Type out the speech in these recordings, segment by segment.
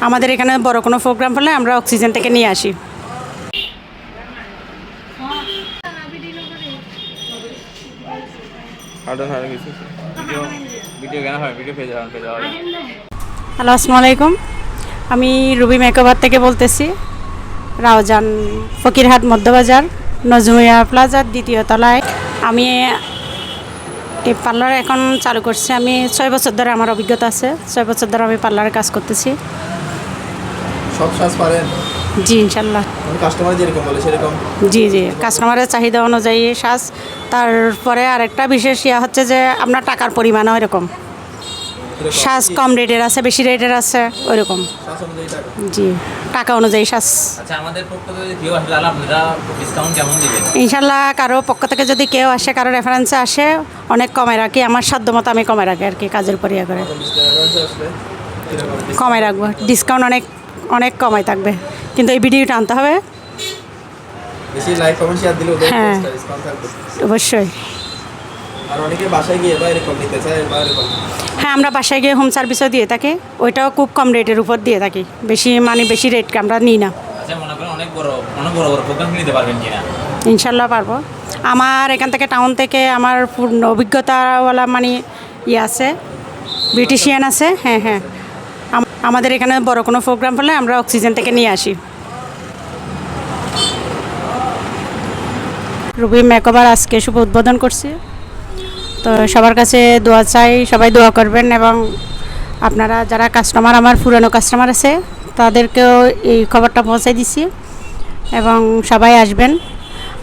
আমাদের এখানে বড় কোনো প্রোগ্রাম হলে আমরা অক্সিজেন থেকে নিয়ে আসি। হ্যালো, আসসালামু আলাইকুম। আমি রুবি মেকওভার থেকে বলতেছি, রাউজান ফকিরহাট মধ্যবাজার নজমিয়া প্লাজার দ্বিতীয় তলায়। আমি এই পার্লার এখন চালু করছি। আমি 6 বছর ধরে আমার অভিজ্ঞতা আছে। 6 বছর ধরে আমি পার্লারে কাজ করতেছি। সব সাজ পারেন? জি, ইনশাল্লাহ। কাস্টমার যেরকম বলে সেরকম? জি, কাস্টমারের চাহিদা অনুযায়ী সাজ। তারপরে আরেকটা বিশেষ হচ্ছে যে আপনার টাকার পরিমাণও এরকম। সাজ কম রেটের আছে, বেশি রেটের আছে, ওইরকম। জি, টাকা অনুযায়ী সাজ। আচ্ছা, আমাদের পক্ষ থেকে যদি কেউ আসে তাহলে আপনারা ডিসকাউন্ট কেমন দিবেন? ইনশাল্লাহ কারো পক্ষ থেকে যদি কেউ আসে, কারো রেফারেন্সে আসে, অনেক কমে রাখি। আমার সাধ্য মতো আমি কমে রাখি আর কি, কাজের উপর করে কমে রাখবো। ডিসকাউন্ট অনেক অনেক কমাই থাকবে, কিন্তু এই ভিডিওটা আনতে হবে। বেশি লাইক কমেন্ট শেয়ার দিলে ওদের হ্যাঁ, ডিসকাউন্ট থাকবে অবশ্যই। আর অনেকে বাসায় গিয়ে বা এরকম নিতে চায় বা এরকম। হ্যাঁ, আমরা বাসায় গিয়ে হোম সার্ভিসও দিয়ে থাকি। ওইটাও খুব কম রেটের উপর দিয়ে থাকি। বেশি রেট আমরা নিই না। আচ্ছা, মনে করেন অনেক বড় প্রোগ্রাম নিতে পারবেন কিনা? ইনশাল্লাহ পারবো। আমার এখান থেকে টাউন থেকে আমার পূর্ণ অভিজ্ঞতাওয়ালা আছে, বিউটিশিয়ান আছে। হ্যাঁ, আমাদের এখানে বড় কোনো প্রোগ্রাম হলে আমরা অক্সিজেন থেকে নিয়ে আসি। রুবি মেকওভার আজকে শুভ উদ্বোধন করছি। তো সবার কাছে দোয়া চাই, সবাই দোয়া করবেন। এবং আপনারা যারা কাস্টমার, আমার পুরানো কাস্টমার আছে, তাদেরকেও এই খবরটা পৌঁছাই দিছি এবং সবাই আসবেন।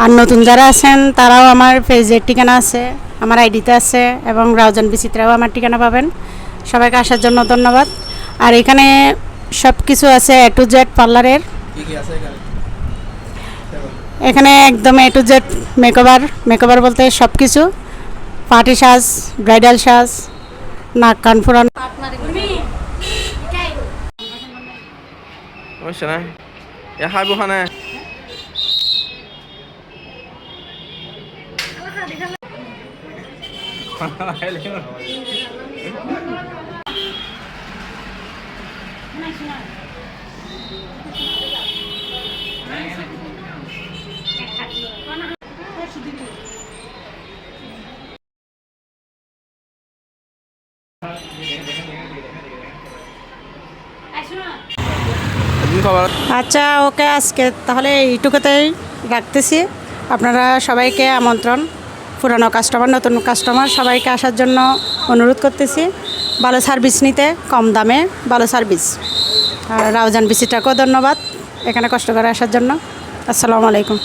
আর নতুন যারা আছেন তারাও আমার পেজের ঠিকানা আছে, আমার আইডিতে আছে, এবং রাউজান বিচিত্রাও আমার ঠিকানা পাবেন। সবাইকে আসার জন্য ধন্যবাদ। আর এখানে সব কিছু আছে A to Z পার্লারের। এখানে একদম A to Z মেকওভার বলতে সব কিছু। পার্টি সাজ, ব্রাইডাল সাজ, নাক কান ফোড়ানো। সমস্যা নাই, খাই বখানে আচ্ছা, ওকে, আজকে তাহলে এইটুকুতেই রাখতেছি। আপনারা সবাইকে আমন্ত্রণ, পুরানো কাস্টমার, নতুন কাস্টমার, সবাইকে আসার জন্য অনুরোধ করতেছি। ভালো সার্ভিস নিতে, কম দামে ভালো সার্ভিস। আর রাউজান বিচিত্রাকেও ধন্যবাদ এখানে কষ্ট করে আসার জন্য। আসসালামু আলাইকুম।